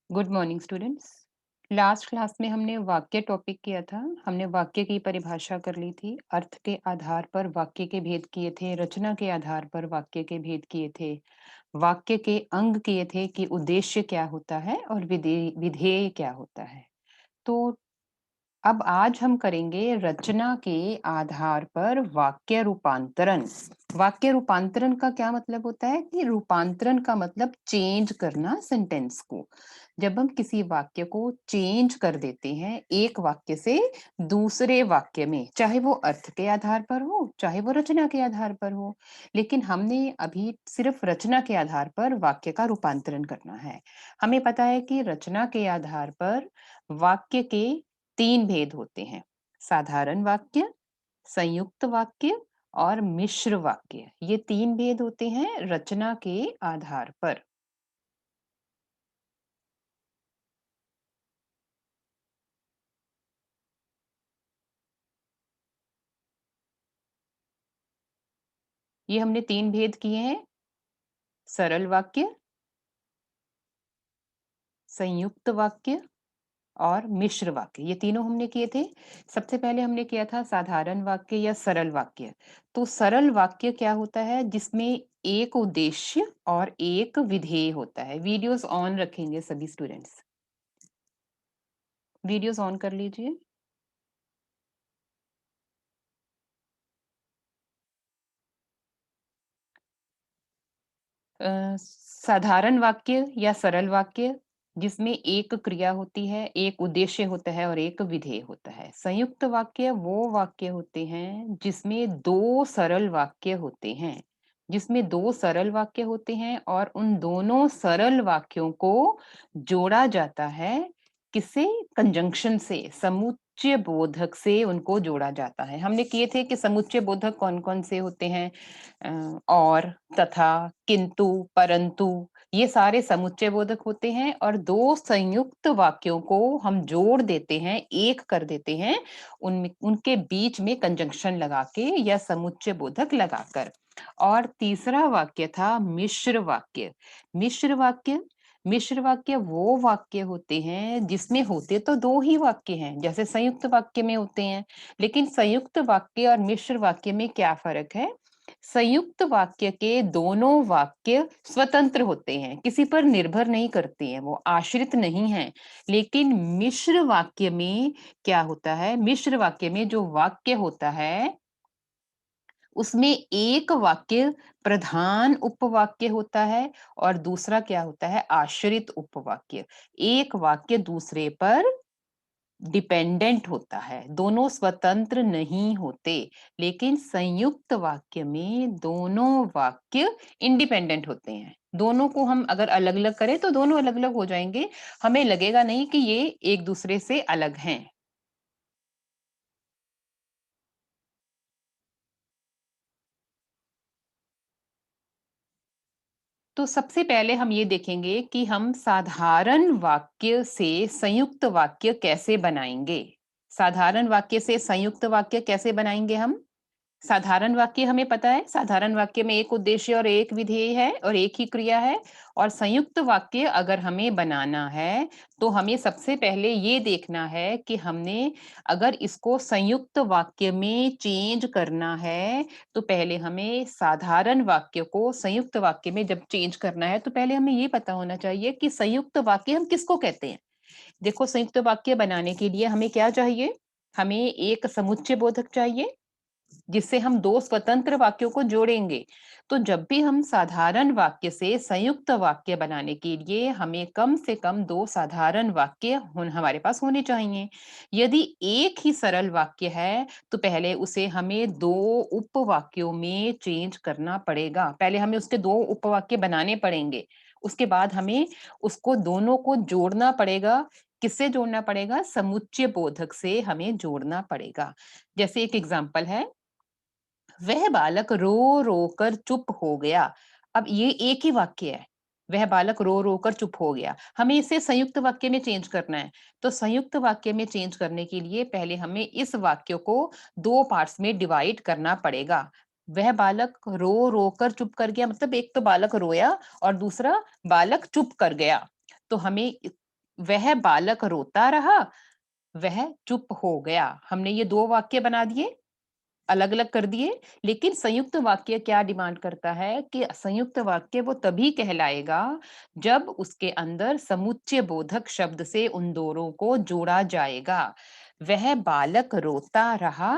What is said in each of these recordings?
Good morning students. Last class में हमने वाक्य टॉपिक किया था। हमने वाक्य की परिभाषा कर ली थी, अर्थ के आधार पर वाक्य के भेद किए थे, रचना के आधार पर वाक्य के भेद किए थे, वाक्य के अंग किए थे कि उद्देश्य क्या होता है और विधेय क्या होता है। तो अब आज हम करेंगे रचना के आधार पर वाक्य रूपांतरण। वाक्य रूपांतरण का क्या मतलब होता है कि रूपांतरण का मतलब चेंज करना सेंटेंस को। जब हम किसी वाक्य को चेंज कर देते हैं एक वाक्य से दूसरे वाक्य में, चाहे वो अर्थ के आधार पर हो चाहे वो रचना के आधार पर हो, लेकिन हमने अभी सिर्फ रचना के आधार पर वाक्य का रूपांतरण करना है। हमें पता है कि रचना के आधार पर वाक्य के 3 भेद होते हैं: साधारण वाक्य, संयुक्त वाक्य और मिश्र वाक्य। ये 3 भेद होते हैं रचना के आधार पर। ये हमने 3 भेद किए हैं: सरल वाक्य, संयुक्त वाक्य और मिश्र वाक्य। ये तीनों हमने किए थे। सबसे पहले हमने किया था साधारण वाक्य या सरल वाक्य। तो सरल वाक्य क्या होता है? जिसमें एक उद्देश्य और एक विधेय होता है। वीडियोस ऑन रखेंगे सभी स्टूडेंट्स। वीडियोस ऑन कर लीजिए। साधारण वाक्य या सरल वाक्य जिसमें एक क्रिया होती है, एक उद्देश्य होता है और एक विधेय होता है। संयुक्त वाक्य वो वाक्य होते हैं जिसमें दो सरल वाक्य होते हैं, जिसमें दो सरल वाक्य होते हैं और उन दोनों सरल वाक्यों को जोड़ा जाता है। किससे? कंजंक्शन से, समुच्चय बोधक से उनको जोड़ा जाता है। हमने किए थे कि समुच्चय बोधक कौन-कौन से होते हैं? और, तथा, किंतु, परंतु, ये सारे समुच्चय बोधक होते हैं और दो संयुक्त वाक्यों को हम जोड़ देते हैं, एक कर देते हैं, उनमें उनके बीच में कंजंक्शन लगा के या समुच्चय बोधक लगाकर। और तीसरा वाक्य था मिश्र वाक्य। मिश्र वाक्य मिश्र वाक्य वो वाक्य होते हैं जिसमें होते तो दो ही वाक्य हैं, जैसे संयुक्त वाक्य में होते हैं। लेकिन संयुक्त वाक्य और मिश्र वाक्य में क्या फर्क है? संयुक्त वाक्य के दोनों वाक्य स्वतंत्र होते हैं, किसी पर निर्भर नहीं करते हैं, वो आश्रित नहीं हैं। लेकिन मिश्र वाक्य में क्या होता है? मिश्र वाक्य में जो वाक्य होता है उसमें एक वाक्य प्रधान उपवाक्य होता है और दूसरा क्या होता है? आश्रित उपवाक्य। एक वाक्य दूसरे पर डिपेंडेंट होता है, दोनों स्वतंत्र नहीं होते। लेकिन संयुक्त वाक्य में दोनों वाक्य इंडिपेंडेंट होते हैं। दोनों को हम अगर अलग-अलग करें तो दोनों अलग-अलग हो जाएँगे, हमें लगेगा नहीं कि ये एक दूसरे से अलग हैं। तो सबसे पहले हम ये देखेंगे कि हम साधारण वाक्य से संयुक्त वाक्य कैसे बनाएँगे? साधारण वाक्य से संयुक्त वाक्य कैसे बनाएँगे हम? साधारण वाक्य हमें पता है, साधारण वाक्य में एक उद्देश्य और एक विधेय है और एक ही क्रिया है। और संयुक्त वाक्य अगर हमें बनाना है, तो हमें सबसे पहले ये देखना है कि हमने अगर इसको संयुक्त वाक्य में चेंज करना है, तो पहले हमें साधारण वाक्य को संयुक्त वाक्य में जब चेंज करना है, तो पहले हमें ये पता होना चाहिए कि संयुक्त वाक्य हम किसको कहते हैं? देखो, संयुक्त वाक्य बनाने के लिए हमें क्या चाहिए? हमें एक समुच्चय बोधक चाहिए जिससे हम 2 स्वतंत्र वाक्यों को जोड़ेंगे। तो जब भी हम साधारण वाक्य से संयुक्त वाक्य बनाने के लिए हमें कम से कम 2 साधारण वाक्य हमारे पास होने चाहिए। यदि एक ही सरल वाक्य है, तो पहले उसे हमें 2 उपवाक्यों में चेंज करना पड़ेगा। पहले हमें उसके 2 उपवाक्य बनाने पड़ेंगे। उसके बाद हमें उसको दोनों को जोड़ना पड़ेगा। किससे जोड़ना पड़ेगा? समुच्चय बोधक से हमें जोड़ना पड़ेगा। जैसे एक एग्जाम्पल है, वह बालक रो-रो कर चुप हो गया। अब ये एक ही वाक्य है। वह बालक रो-रो कर चुप हो गया। हमें इसे संयुक्त वाक्य में चेंज करना है। तो संयुक्त वाक्य में चेंज करने के लिए पहले हमें इस वाक्य को 2 पार्ट्स में डिवाइड करना पड़ेगा। वह बालक रो रो कर चुप कर गया, मतलब एक तो बालक रोया और दूसरा बालक चुप कर गया। तो हमें वह बालक रोता रहा, वह चुप हो गया। हमने ये 2 वाक्य बना दिए, अलग-अलग कर दिए, लेकिन संयुक्त वाक्य क्या डिमांड करता है कि संयुक्त वाक्य वो तभी कहलाएगा जब उसके अंदर समुच्चय बोधक शब्द से उन दोनों को जोड़ा जाएगा। वह बालक रोता रहा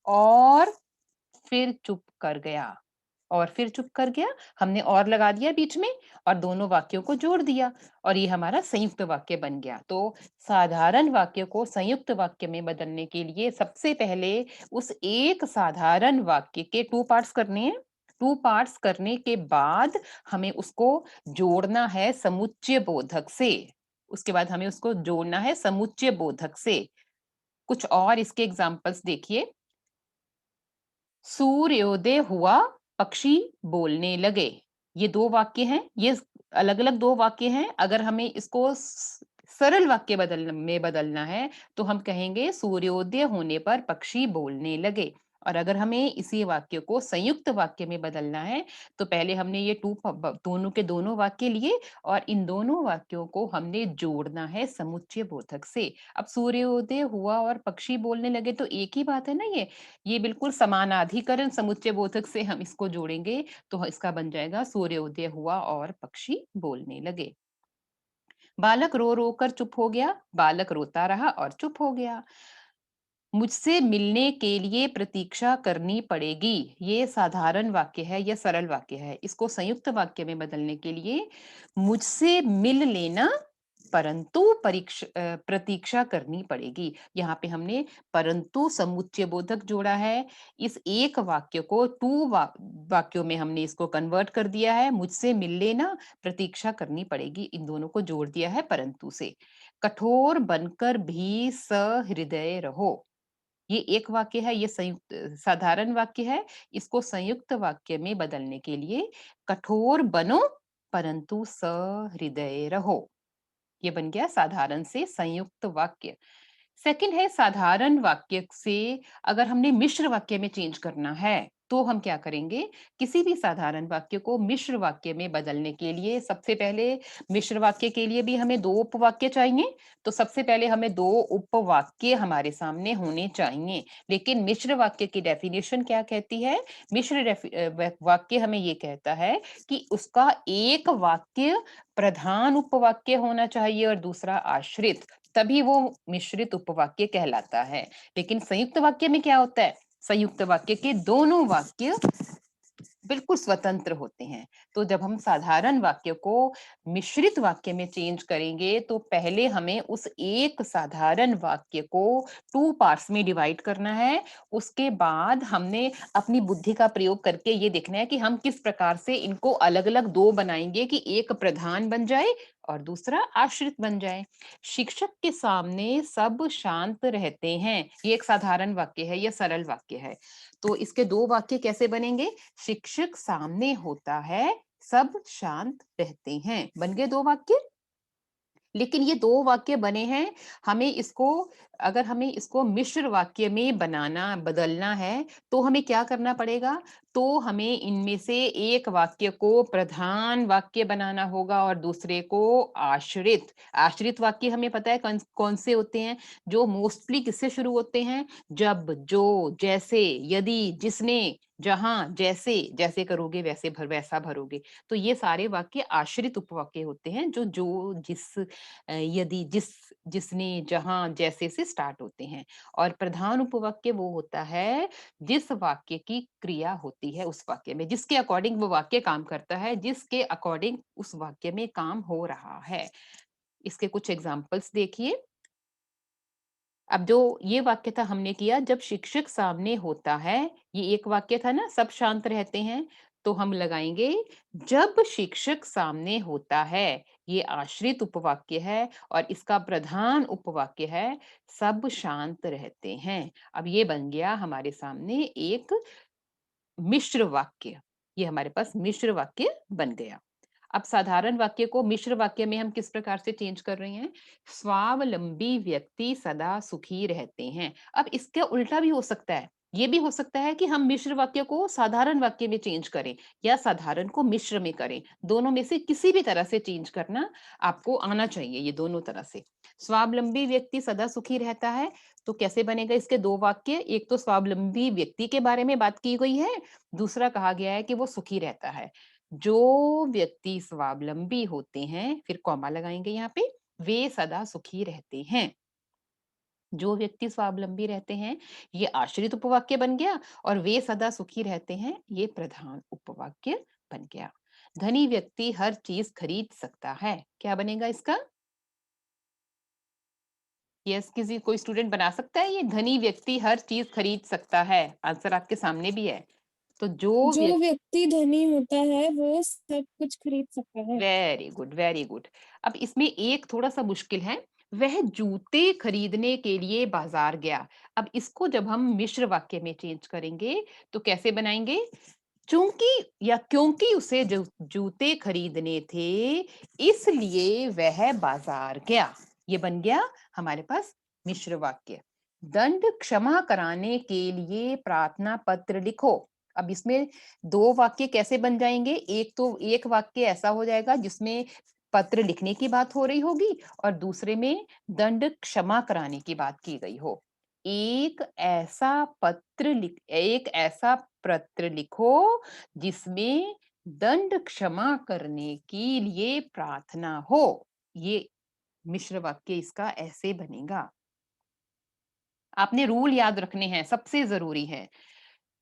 और फिर चुप कर गया। और फिर चुप कर गया, हमने और लगा दिया बीच में और दोनों वाक्यों को जोड़ दिया और ये हमारा संयुक्त वाक्य बन गया। तो साधारण वाक्य को संयुक्त वाक्य में बदलने के लिए सबसे पहले उस एक साधारण वाक्य के 2 पार्ट्स करने हैं। 2 पार्ट्स करने के बाद हमें उसको जोड़ना है समुच्चय बोधक से। उसके बाद हमें उसको जोड़ना है समुच्चय बोधक से। कुछ और इसके एग्जांपल्स देखिए। सूर्योदय हुआ, पक्षी बोलने लगे। ये 2 वाक्य हैं, ये अलग-अलग 2 वाक्य हैं। अगर हमें इसको सरल वाक्य बदलना है, तो हम कहेंगे सूर्योदय होने पर पक्षी बोलने लगे। और अगर हमें इसी वाक्य को संयुक्त वाक्य में बदलना है, तो पहले हमने ये 2 दोनों के दोनों वाक्य लिए और इन दोनों वाक्यों को हमने जोड़ना है समुच्चय बोधक से। अब सूर्योदय हुआ और पक्षी बोलने लगे तो एक ही बात है ना ये। ये बिल्कुल समानाधिकरण समुच्चय बोधक से हम इसको जोड़ेंगे तो इसका बन जाएगा सूर्योदय हुआ और पक्षी बोलने लगे। बालक रो रो कर चुप हो गया, बालक रोता रहा और चुप हो गया। मुझसे मिलने के लिए प्रतीक्षा करनी पड़ेगी। ये साधारण वाक्य है, ये सरल वाक्य है। इसको संयुक्त वाक्य में बदलने के लिए मुझसे मिल लेना परंतु प्रतीक्षा करनी पड़ेगी। यहाँ पे हमने परंतु समुच्चय बोधक जोड़ा है। इस एक वाक्य को 2 वाक्यों में हमने इसको कन्वर्ट कर दिया है। मुझसे मिल लेना, प्रतीक्षा करनी पड़ेगी। इन दोनों को जोड़ दिया है परंतु से। कठोर बनकर भी सहृदय रहो। ये एक वाक्य है, ये संयुक्त साधारण वाक्य है। इसको संयुक्त वाक्य में बदलने के लिए कठोर बनो परंतु सहृदय रहो। ये बन गया साधारण से संयुक्त वाक्य। सेकंड है साधारण वाक्य से अगर हमने मिश्र वाक्य में चेंज करना है तो हम क्या करेंगे? किसी भी साधारण वाक्य को मिश्र वाक्य में बदलने के लिए सबसे पहले मिश्र वाक्य के लिए भी हमें 2 उपवाक्य चाहिए। तो सबसे पहले हमें 2 उपवाक्य हमारे सामने होने चाहिए। लेकिन मिश्र वाक्य की डेफिनेशन क्या कहती है? वाक्य हमें ये कहता है कि उसका एक वाक्य प्रधान उपवाक्य होना चाहिए और दूसरा आश्रित। तभी वो मिश्रित उपवाक्य कहलाता है। लेकिन संयुक्त वाक्य में क्या होता है? संयुक्त वाक्य के दोनों वाक्य बिल्कुल स्वतंत्र होते हैं। तो जब हम साधारण वाक्य को मिश्रित वाक्य में चेंज करेंगे, तो पहले हमें उस एक साधारण वाक्य को 2 पार्ट्स में डिवाइड करना है। उसके बाद हमने अपनी बुद्धि का प्रयोग करके ये देखना है कि हम किस प्रकार से इनको अलग-अलग 2 बनाएँगे कि एक प्रधान बन जाए और दूसरा आश्रित बन जाए। शिक्षक के सामने सब शांत रहते हैं। ये एक साधारण वाक्य है, ये सरल वाक्य है। तो इसके 2 वाक्य कैसे बनेंगे? शिक्षक सामने होता है, सब शांत रहते हैं। बन गए 2 वाक्य? लेकिन ये 2 वाक्य बने हैं, अगर हमें इसको मिश्र वाक्य में बदलना है, तो हमें क्या करना पड़ेगा? तो हमें इनमें से एक वाक्य को प्रधान वाक्य बनाना होगा और दूसरे को आश्रित। आश्रित वाक्य हमें पता है कौन से होते हैं? जो मोस्टली किससे शुरू होते हैं? जब, जो, जैसे, यदि, जिसने, जहाँ, जैसे, जैसे करोगे वैसा भरोगे। तो ये सारे वाक्य आश्रित उपवाक्य होते हैं जो, जिस, यदि, जिसने, जहाँ, जैसे से स्टार्ट होते हैं। और प्रधान उपवाक्य वो होता है जिस वाक्य की क्रिया होती है उस वाक्य में, जिसके अकॉर्डिंग वो वाक्य काम करता है, जिसके अकॉर्डिंग उस वाक्य में काम हो रहा है। इसके कुछ एग्जाम्पल्स देखिए। अब जो ये वाक्य था हमने किया जब शिक्षक सामने होता है, ये एक वाक्य था ना सब शांत रहते हैं, तो हम लगाएंगे जब शिक्षक सामने होता है। ये आश्रित उपवाक्य है और इसका प्रधान उपवाक्य है सब शांत रहते हैं। अब ये बन गया हमारे सामने एक मिश्र वाक्य। ये हमारे पास मिश्र वाक्य बन गया। अब साधारण वाक्य को मिश्र वाक्य में हम किस प्रकार से चेंज कर रहे हैं? स्वावलंबी व्यक्ति सदा सुखी रहते हैं। अब इसका उल्टा भी हो सकता है। ये भी हो सकता है कि हम मिश्र वाक्य को साधारण वाक्य में चेंज करें या साधारण को मिश्र में करें। दोनों में से किसी भी तरह से चेंज करना आपको आना चाहिए, ये दोनों तरह से। स्वावलंबी व्यक्ति सदा सुखी रहता है, तो कैसे बनेगा इसके 2 वाक्य? एक तो स्वावलंबी व्यक्ति के बारे में बात की गई है, दूसरा कहा गया है कि वो सुखी रहता है। जो व्यक्ति स्वावलंबी होते हैं, फिर कॉमा लगाएँगे यहाँ पे, वे सदा सुखी रहते हैं। जो व्यक्ति स्वावलंबी रहते हैं, ये आश्रित उपवाक्य बन गया और वे सदा सुखी रहते हैं, ये प्रधान उपवाक्य बन गया। धनी व्यक्ति हर चीज खरीद सकता है, क्या बनेगा इसका? यस, किसी कोई स्टूडेंट बना सकता है ये? धनी व्यक्ति हर चीज खरीद सकता है, आंसर आपके सामने भी है। तो जो जो व्यक्ति, व्यक्ति धनी होता है वो सब कुछ खरीद सकता है। Very good, very good. अब इसमें एक थोड़ा-सा मुश्किल है, वह जूते खरीदने के लिए बाज़ार गया। अब इसको जब हम मिश्र वाक्य में चेंज करेंगे, तो कैसे बनाएँगे? चूँकि या क्योंकि उसे जूते खरीदने थे, इसलिए वह बाज़ार गया। ये बन गया हमारे पास मिश्र वाक्य। दंड क्षमा कराने के लिए प्रार्थना पत्र लिखो। अब इसमें 2 वाक्य कैसे बन जाएँगे? एक तो एक वाक्य ऐसा हो जाएगा जिसमें पत्र लिखने की बात हो रही होगी और दूसरे में दंड क्षमा कराने की बात की गई हो। एक ऐसा पत्र लिखो जिसमें दंड क्षमा करने के लिए प्रार्थना हो। ये मिश्र वाक्य इसका ऐसे बनेगा। आपने रूल याद रखने हैं, सबसे ज़रूरी है।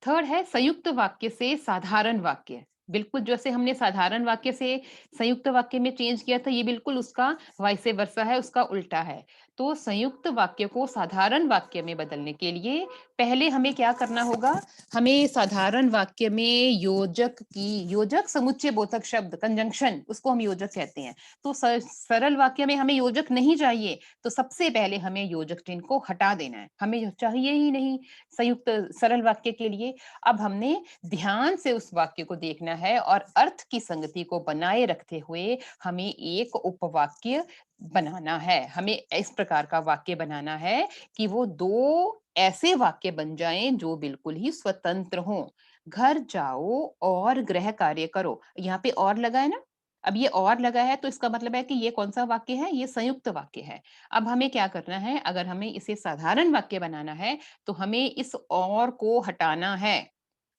थर्ड है संयुक्त वाक्य से साधारण वाक्य। बिल्कुल जैसे हमने साधारण वाक्य से संयुक्त वाक्य में चेंज किया था, ये बिल्कुल उसका वाइस वर्सा है, उसका उल्टा है। तो संयुक्त वाक्य को साधारण वाक्य में बदलने के लिए पहले हमें क्या करना होगा? हमें साधारण वाक्य में योजक समुच्चय बोधक शब्द कंजंक्शन, उसको हम योजक कहते हैं। तो सरल वाक्य में हमें योजक नहीं चाहिए, तो सबसे पहले हमें योजक चिन्ह को हटा देना है। हमें चाहिए ही नहीं संयुक्त सरल वाक्य के लिए। अब हमने ध्यान से उस वाक्य को देखना है और अर्थ की संगति को बनाए रखते हुए हमें एक उपवाक्य बनाना है। हमें इस प्रकार का वाक्य बनाना है कि वो 2 ऐसे वाक्य बन जाएं जो बिल्कुल ही स्वतंत्र हों। घर जाओ और गृह कार्य करो। यहाँ पे और लगा है ना? अब ये और लगा है तो इसका मतलब है कि ये कौन-सा वाक्य है? ये संयुक्त वाक्य है। अब हमें क्या करना है? अगर हमें इसे साधारण वाक्य बनाना है तो हमें इस और को हटाना है।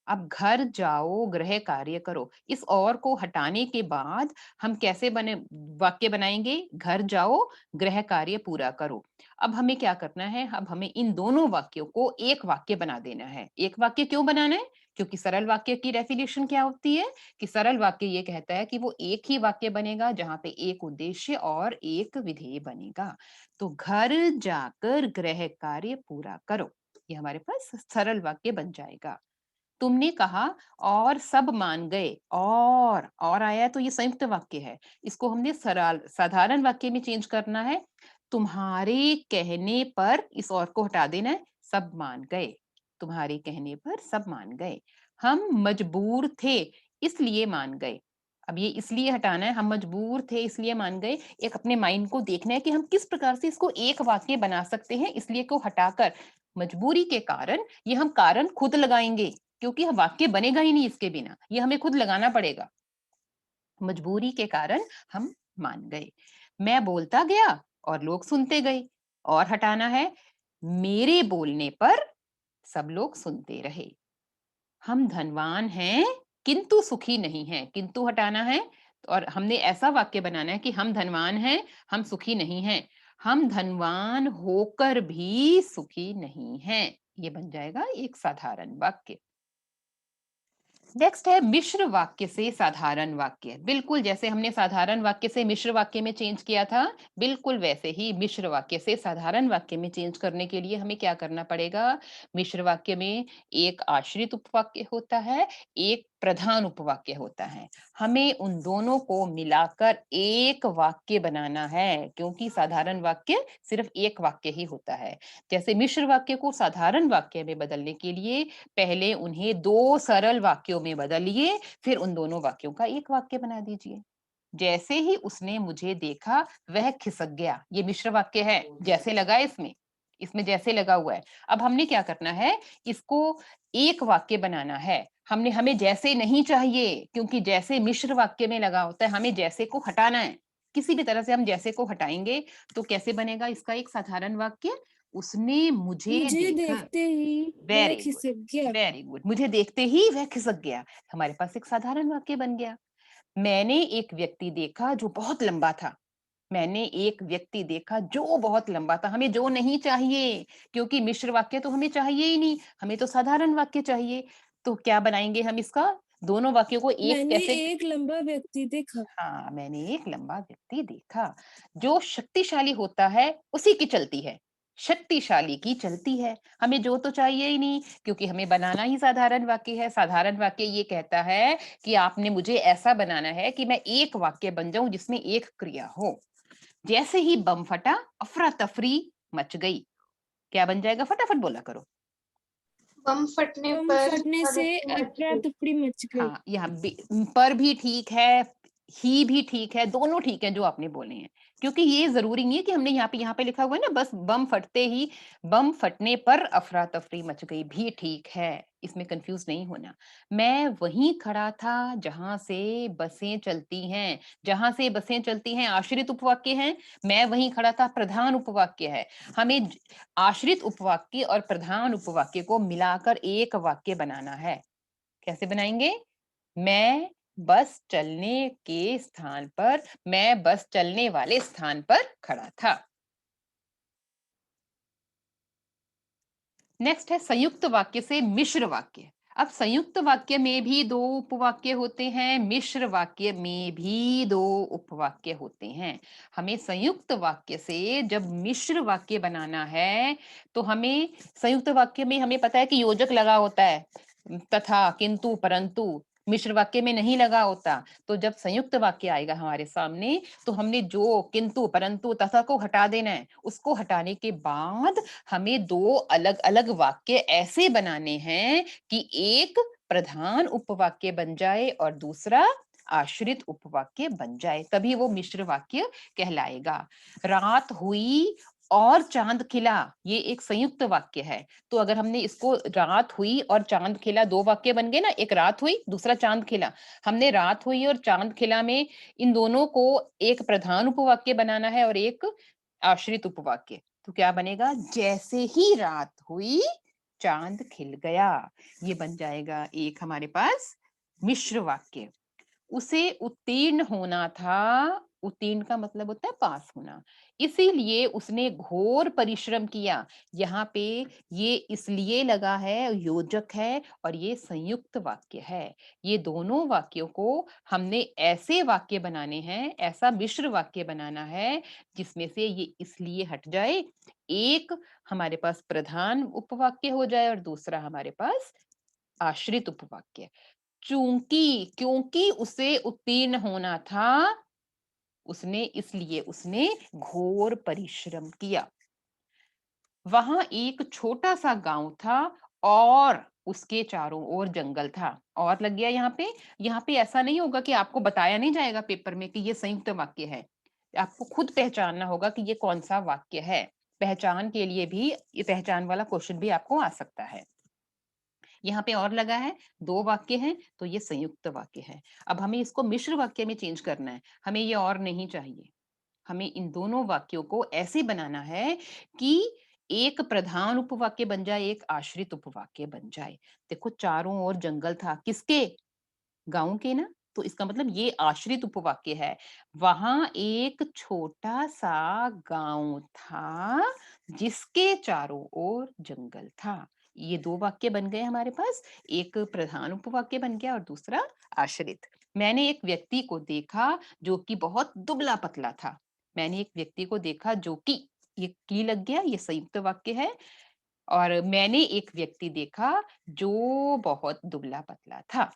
अब घर जाओ, गृह कार्य करो। इस और को हटाने के बाद हम कैसे बने वाक्य बनाएँगे? घर जाओ, गृह कार्य पूरा करो। अब हमें क्या करना है? अब हमें इन दोनों वाक्यों को एक वाक्य बना देना है। एक वाक्य क्यों बनाना है? क्योंकि सरल वाक्य की डेफिनिशन क्या होती है? कि सरल वाक्य ये कहता है कि वो एक ही वाक्य बनेगा जहाँ पे एक उद्देश्य और एक विधेय बनेगा। तो घर जाकर गृह कार्य पूरा करो। ये हमारे पास सरल वाक्य बन जाएगा। तुमने कहा और सब मान गए। और आया है तो ये संयुक्त वाक्य है। इसको हमने सरल साधारण वाक्य में चेंज करना है। तुम्हारे कहने पर इस और को हटा देना है, सब मान गए। तुम्हारे कहने पर सब मान गए। हम मजबूर थे, इसलिए मान गए। अब ये इसलिए हटाना है, हम मजबूर थे इसलिए मान गए। एक अपने माइंड को देखना है कि हम किस प्रकार से इसको एक वाक्य बना सकते हैं, इसलिए को हटाकर मजबूरी के कारण, ये हम कारण खुद लगाएँगे। क्योंकि वाक्य बनेगा ही नहीं इसके बिना, ये हमें खुद लगाना पड़ेगा। मजबूरी के कारण हम मान गए। मैं बोलता गया और लोग सुनते गए। और हटाना है, मेरे बोलने पर सब लोग सुनते रहे। हम धनवान हैं, किंतु सुखी नहीं हैं। किंतु हटाना है और हमने ऐसा वाक्य बनाना है कि हम धनवान हैं, हम सुखी नहीं हैं। हम धनवान होकर भी सुखी नहीं हैं। ये बन जाएगा एक साधारण वाक्य। नेक्स्ट है मिश्र वाक्य से साधारण वाक्य। बिल्कुल जैसे हमने साधारण वाक्य से मिश्र वाक्य में चेंज किया था, बिल्कुल वैसे ही मिश्र वाक्य से साधारण वाक्य में चेंज करने के लिए हमें क्या करना पड़ेगा? मिश्र वाक्य में एक आश्रित उपवाक्य होता है, एक प्रधान उपवाक्य होता है। हमें उन दोनों को मिलाकर एक वाक्य बनाना है, क्योंकि साधारण वाक्य सिर्फ एक वाक्य ही होता है। जैसे मिश्र वाक्य को साधारण वाक्य में बदलने के लिए पहले उन्हें 2 सरल वाक्यों में बदलिए, फिर उन दोनों वाक्यों का एक वाक्य बना दीजिए। जैसे ही उसने मुझे देखा, वह खिसक गया। ये मिश्र वाक्य है, जैसे लगा इसमें। इसमें जैसे लगा हुआ है। अब हमने क्या करना है, इसको एक वाक्य बनाना है। हमें जैसे नहीं चाहिए, क्योंकि जैसे मिश्र वाक्य में लगा होता है, हमें जैसे को हटाना है। किसी भी तरह से हम जैसे को हटाएँगे, तो कैसे बनेगा इसका एक साधारण वाक्य? उसने मुझे मुझे देखा। देखते ही वह वेरी गुड, खिसक गया। Very good. मुझे देखते ही वह खिसक गया। हमारे पास एक साधारण वाक्य बन गया। मैंने एक व्यक्ति देखा जो बहुत लंबा था। मैंने एक व्यक्ति देखा जो बहुत लंबा था। हमें जो नहीं चाहिए, क्योंकि मिश्र वाक्य तो हमें चाहिए ही नहीं, हमें तो साधारण वाक्य चाहिए। तो क्या बनाएँगे हम इसका? दोनों वाक्यों को एक मैंने कैसे? एक लंबा व्यक्ति देखा। हाँ, मैंने एक लंबा व्यक्ति देखा। जो शक्तिशाली होता है, उसी की चलती है। शक्तिशाली की चलती है। हमें जो तो चाहिए ही नहीं, क्योंकि हमें बनाना ही साधारण वाक्य है। साधारण वाक्य ये कहता है कि आपने मुझे ऐसा बनाना है कि मैं एक वाक्य बन जाऊँ जिसमें एक क्रिया हो। जैसे ही बम फटा, अफरा-तफरी मच गई। क्या बन जाएगा? फटाफट बोला करो। बम फटने बम पर फटने से अफरा-तफरी मच गई। अफरा-तफरी मच गई। हाँ, यहाँ पर भी ठीक है, ही भी ठीक है, दोनों ठीक है जो आपने बोले हैं। क्योंकि ये ज़रूरी नहीं है कि हमने यहाँ पे लिखा हुआ है ना, बस बम फटते ही, बम फटने पर अफ़रा-तफ़री मच गई भी ठीक है, इसमें कन्फ्यूज़ नहीं होना। मैं वहीं खड़ा था जहाँ से बसें चलती हैं। जहाँ से बसें चलती हैं आश्रित उपवाक्य हैं, मैं वहीं खड़ा था प्रधान उपवाक्य है। हमें आश्रित उपवाक्य और प्रधान उपवाक्य को मिलाकर एक वाक्य बनाना है। कैसे बनाएँगे? मैं बस चलने के स्थान पर मैं बस चलने वाले स्थान पर खड़ा था। नेक्स्ट है संयुक्त वाक्य से मिश्र वाक्य। अब संयुक्त वाक्य में भी 2 उपवाक्य होते हैं, मिश्र वाक्य में भी 2 उपवाक्य होते हैं। हमें संयुक्त वाक्य से जब मिश्र वाक्य बनाना है, तो हमें संयुक्त वाक्य में हमें पता है कि योजक लगा होता है, तथा, किंतु, परंतु। मिश्र वाक्य में नहीं लगा होता। तो जब संयुक्त वाक्य आएगा हमारे सामने, तो हमने जो, किंतु, परंतु, तथा को हटा देना है। उसको हटाने के बाद हमें 2 अलग-अलग वाक्य ऐसे बनाने हैं कि एक प्रधान उपवाक्य बन जाए और दूसरा आश्रित उपवाक्य बन जाए, तभी वो मिश्र वाक्य कहलाएगा। रात हुई और चाँद खिला, ये एक संयुक्त वाक्य है। तो अगर हमने इसको रात हुई और चाँद खिला 2 वाक्य बन गए ना, एक रात हुई, दूसरा चाँद खिला। हमने रात हुई और चाँद खिला में इन दोनों को एक प्रधान उपवाक्य बनाना है और एक आश्रित उपवाक्य। तो क्या बनेगा? जैसे ही रात हुई, चाँद खिल गया। ये बन जाएगा एक हमारे पास मिश्र वाक्य। उसे उत्तीर्ण होना था, उत्तीर्ण का मतलब होता है पास होना। इसीलिए उसने घोर परिश्रम किया। यहाँ पे ये इसलिए लगा है, योजक है और ये संयुक्त वाक्य है। ये दोनों वाक्यों को हमने ऐसे वाक्य बनाने हैं, ऐसा मिश्र वाक्य बनाना है, जिसमें से ये इसलिए हट जाए। एक हमारे पास प्रधान उपवाक्य हो जाए और दूसरा हमारे पास आश्रित उपवाक्य। क्योंकि उसे उत्तीर्ण होना था, उसने घोर परिश्रम किया। वहां एक छोटा सा गांव था और उसके चारों ओर जंगल था। और लग गया यहाँ पे। यहाँ पे ऐसा नहीं होगा कि आपको बताया नहीं जाएगा पेपर में कि ये संयुक्त वाक्य है। आपको खुद पहचानना होगा कि ये कौन सा वाक्य है। पहचान के लिए भी ये पहचान वाला क्वेश्चन भी आपको आ सकता है। यहाँ पे और लगा है, 2 वाक्य हैं, तो ये संयुक्त वाक्य है। अब हमें इसको मिश्र वाक्य में चेंज करना है, हमें ये और नहीं चाहिए। हमें इन दोनों वाक्यों को ऐसे बनाना है कि एक प्रधान उपवाक्य बन जाए, एक आश्रित उपवाक्य बन जाए। देखो चारों ओर जंगल था, किसके? गाँव के ना? तो इसका मतलब ये आश्रित उपवाक्य है। वहाँ एक छोटा-सा गाँव था, जिसके चारों ओर जंगल था। ये 2 वाक्य बन गए हमारे पास, एक प्रधान उपवाक्य बन गया और दूसरा आश्रित। मैंने एक व्यक्ति को देखा जो कि बहुत दुबला-पतला था। मैंने एक व्यक्ति को देखा जो कि, ये की लग गया, ये संयुक्त वाक्य है। और मैंने एक व्यक्ति देखा जो बहुत दुबला-पतला था।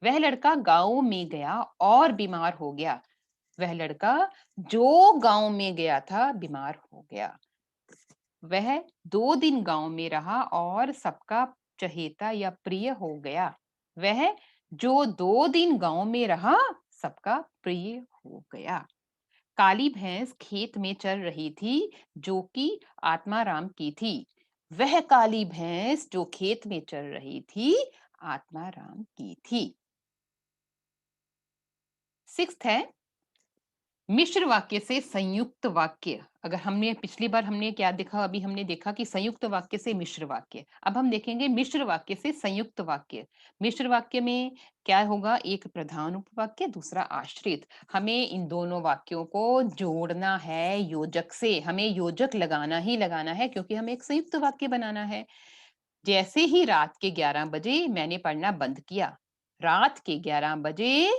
वह लड़का गाँव में गया और बीमार हो गया। वह लड़का जो गाँव में गया था, बीमार हो गया। वह 2 दिन गाँव में रहा और सबका चहेता या प्रिय हो गया। वह जो 2 दिन गाँव में रहा, सबका प्रिय हो गया। काली भैंस खेत में चर रही थी, जो कि आत्माराम की थी। वह काली भैंस जो खेत में चर रही थी, आत्माराम की थी। सिक्स्थ है मिश्र वाक्य से संयुक्त वाक्य। अगर हमने पिछली बार हमने क्या देखा, अभी हमने देखा कि संयुक्त वाक्य से मिश्र वाक्य। अब हम देखेंगे मिश्र वाक्य से संयुक्त वाक्य। मिश्र वाक्य में क्या होगा, एक प्रधान उपवाक्य, दूसरा आश्रित। हमें इन दोनों वाक्यों को जोड़ना है योजक से। हमें योजक लगाना ही लगाना है, क्योंकि हमें एक संयुक्त वाक्य बनाना है। जैसे ही रात के 11 बजे मैंने पढ़ना बंद किया। रात के 11 बजे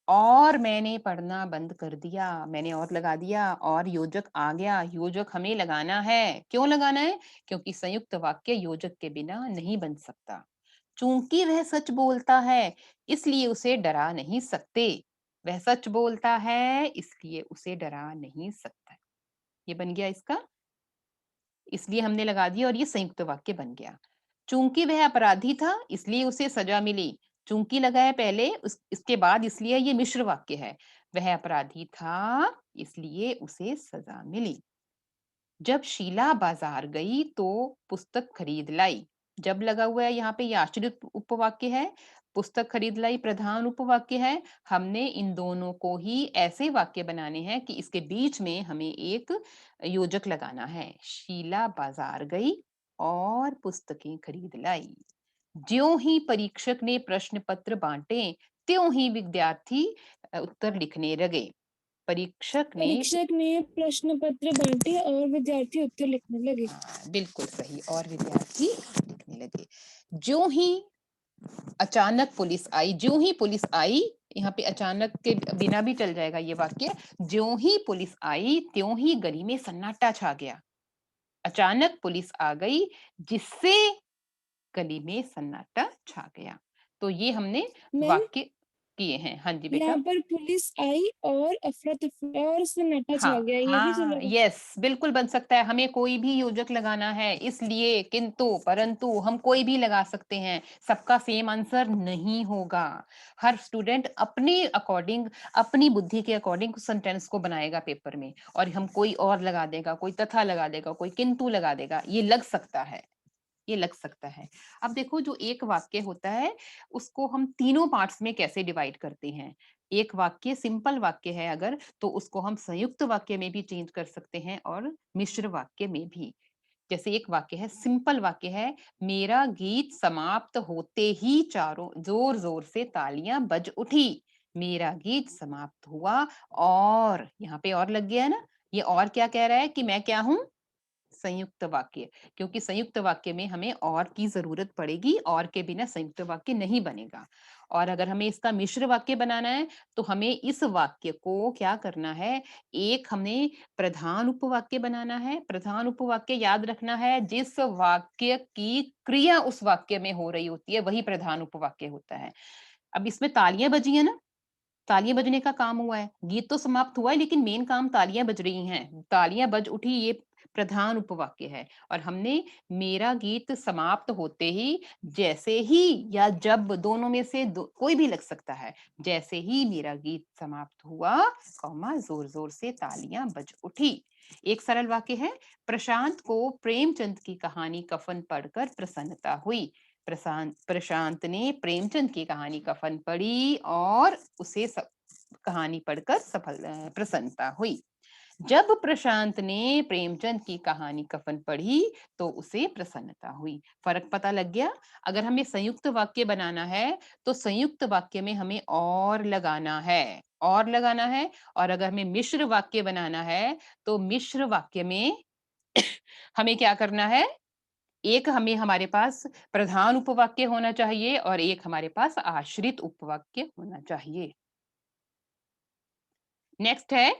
और मैंने पढ़ना बंद कर दिया। मैंने और लगा दिया और योजक आ गया। योजक हमें लगाना है। क्यों लगाना है? क्योंकि संयुक्त वाक्य योजक के बिना नहीं बन सकता। चूंकि वह सच बोलता है, इसलिए उसे डरा नहीं सकते। वह सच बोलता है, इसलिए उसे डरा नहीं सकता। ये बन गया इसका, इसलिए हमने लगा दिया और ये संयुक्त वाक्य बन गया। चूंकि वह अपराधी था, इसलिए उसे सजा मिली। चूंकि लगा है पहले, इसके बाद इसलिए ये मिश्र वाक्य है। वह अपराधी था, इसलिए उसे सजा मिली। जब शीला बाजार गई तो पुस्तक खरीद लाई। जब लगा हुआ है यहाँ पे, ये आश्रित उपवाक्य है। पुस्तक खरीद लाई प्रधान उपवाक्य है। हमने इन दोनों को ही ऐसे वाक्य बनाने हैं कि इसके बीच में हमें एक योजक लगाना है। शीला बाजार गई और पुस्तकें खरीद लाई। ज्यों ही परीक्षक ने प्रश्न पत्र बांटे, त्यों ही विद्यार्थी उत्तर लिखने लगे। परीक्षक ने परीक्षक ने प्रश्न पत्र बांटे और विद्यार्थी उत्तर लिखने लगे। हाँ, बिल्कुल सही, और विद्यार्थी लिखने लगे। ज्यों ही अचानक पुलिस आई, ज्यों ही पुलिस आई, यहाँ पे अचानक के बिना भी चल जाएगा ये वाक्य। ज्यों ही पुलिस आई, त्यों ही गली में सन्नाटा छा गया। अचानक पुलिस आ गई, जिससे गली में सन्नाटा छा गया। तो ये हमने मैम, वाक्य किए हैं। हाँ जी बेटा। यहाँ पर पुलिस आई और अफरा तफरी और सन्नाटा छा हाँ, गया, ये भी हाँ, चलेगा? यस, बिल्कुल बन सकता है। हमें कोई भी योजक लगाना है, इसलिए, किंतु, परंतु हम कोई भी लगा सकते हैं। सबका सेम आंसर नहीं होगा। हर स्टूडेंट अपने अकॉर्डिंग, अपनी बुद्धि के अकॉर्डिंग सेंटेंस को बनाएगा पेपर में, और हम कोई और लगा देगा, कोई तथा लगा देगा, कोई किंतु लगा देगा। ये लग सकता है, ये लग सकता है। अब देखो, जो एक वाक्य होता है, उसको हम तीनों पार्ट्स में कैसे डिवाइड करते हैं। एक वाक्य सिंपल वाक्य है अगर, तो उसको हम संयुक्त वाक्य में भी चेंज कर सकते हैं और मिश्र वाक्य में भी। जैसे एक वाक्य है, सिंपल वाक्य है, मेरा गीत समाप्त होते ही चारों जोर जोर से तालियां बज उठी। मेरा गीत समाप्त हुआ और यहाँ पे और लग गया है ना। ये और क्या कह रहा है कि मैं क्या हूं, संयुक्त वाक्य। क्योंकि संयुक्त वाक्य में हमें और की जरूरत पड़ेगी, और के बिना संयुक्त वाक्य नहीं बनेगा। और अगर हमें इसका मिश्र वाक्य बनाना है, तो हमें इस वाक्य को क्या करना है, एक हमें प्रधान उपवाक्य बनाना है। प्रधान उपवाक्य याद रखना है, जिस वाक्य की क्रिया उस वाक्य में हो रही होती है, वही प्रधान उपवाक्य होता है। अब इसमें तालियां बजी है ना, तालियां बजने का काम हुआ है। गीत तो समाप्त हुआ है, लेकिन मेन काम तालियां बज रही हैं। तालियां बज उठी, ये प्रधान उपवाक्य है। और हमने मेरा गीत समाप्त होते ही, जैसे ही या जब, दोनों में से कोई भी लग सकता है। जैसे ही मेरा गीत समाप्त हुआ, कौमा, जोर जोर से तालियां बज उठी। एक सरल वाक्य है, प्रशांत को प्रेमचंद की कहानी कफन पढ़कर प्रसन्नता हुई। प्रशांत ने प्रेमचंद की कहानी कफन पढ़ी और उसे कहानी पढ़कर प्रसन्नता हुई। जब प्रशांत ने प्रेमचंद की कहानी कफन पढ़ी, तो उसे प्रसन्नता हुई। फर्क पता लग गया। अगर हमें संयुक्त वाक्य बनाना है, तो संयुक्त वाक्य में हमें और लगाना है, और लगाना है। और अगर हमें मिश्र वाक्य बनाना है, तो मिश्र वाक्य में हमें क्या करना है, एक हमें हमारे पास प्रधान उपवाक्य होना चाहिए और एक हमारे पास आश्रित उपवाक्य होना चाहिए। नेक्स्ट है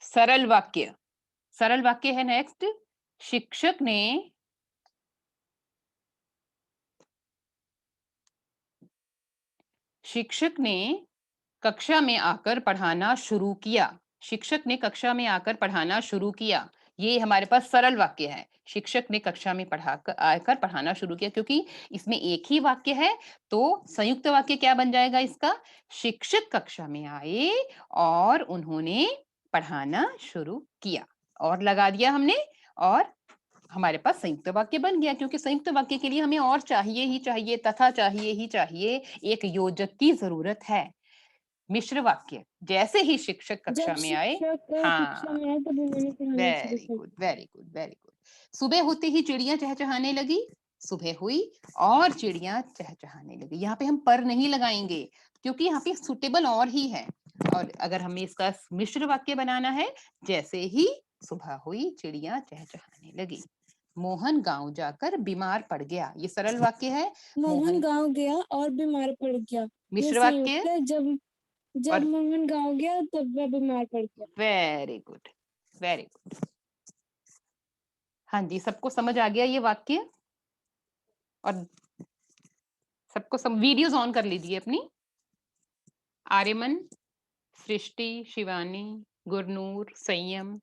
सरल वाक्य। सरल वाक्य है नेक्स्ट। शिक्षक ने शिक्षक ने कक्षा में आकर पढ़ाना शुरू किया। शिक्षक ने कक्षा में आकर पढ़ाना शुरू किया। ये हमारे पास सरल वाक्य है। शिक्षक ने कक्षा में आकर पढ़ाना शुरू किया, क्योंकि इसमें एक ही वाक्य है। तो संयुक्त वाक्य क्या बन जाएगा इसका, शिक्षक कक्षा में आए और उन्होंने पढ़ाना शुरू किया और लगा दिया हमने और हमारे पास संयुक्त वाक्य बन गया क्योंकि संयुक्त वाक्य के लिए हमें और चाहिए ही चाहिए तथा चाहिए ही चाहिए एक योजक की जरूरत है। मिश्र वाक्य जैसे ही शिक्षक कक्षा जब में आए, शिक्षक कक्षा हाँ, में आए तब उन्होंने पढ़ाना शुरू वेरी कर good very good very good. सुबह होते ही चिड़िया चहचहाने लगी, सुबह हुई और चिड़िया चहचहाने लगी। यहाँ पे हम पर नहीं लगाएंगे क्योंकि यहाँ पे सुटेबल और ही है। और अगर हमें इसका मिश्र वाक्य बनाना है, जैसे ही सुबह हुई चिड़िया चहचहाने लगी। मोहन गांव जाकर बीमार पड़ गया, ये सरल वाक्य है। मोहन गांव गया और बीमार पड़ गया। ये मिश्र संयुक्त वाक्य है। जब और मोहन गांव गया तब वह बीमार पड़ गया। Very good very good. हाँ जी, सबको समझ आ गया ये वाक्य? और सबको वीडियोस ऑन कर लीजिए अपनी। आर्यमन, सृष्टि, शिवानी, गुरनूर, संयम।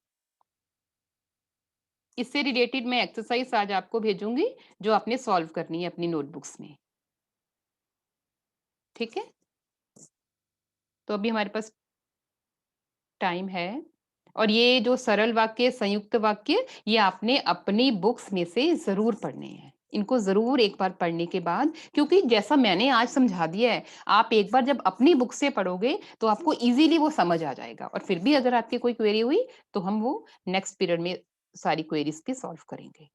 इससे रिलेटेड मैं एक्सरसाइज आज आपको भेजूंगी जो आपने सॉल्व करनी है अपनी नोटबुक्स में। ठीक है, तो अभी हमारे पास टाइम है और ये जो सरल वाक्य, संयुक्त वाक्य, ये आपने अपनी बुक्स में से जरूर पढ़ने हैं। इनको जरूर एक बार पढ़ने के बाद, क्योंकि जैसा मैंने आज समझा दिया है, आप एक बार जब अपनी बुक से पढ़ोगे तो आपको इजीली वो समझ आ जाएगा। और फिर भी अगर आपकी कोई क्वेरी हुई तो हम वो नेक्स्ट पीरियड में सारी क्वेरीज की सॉल्व करेंगे।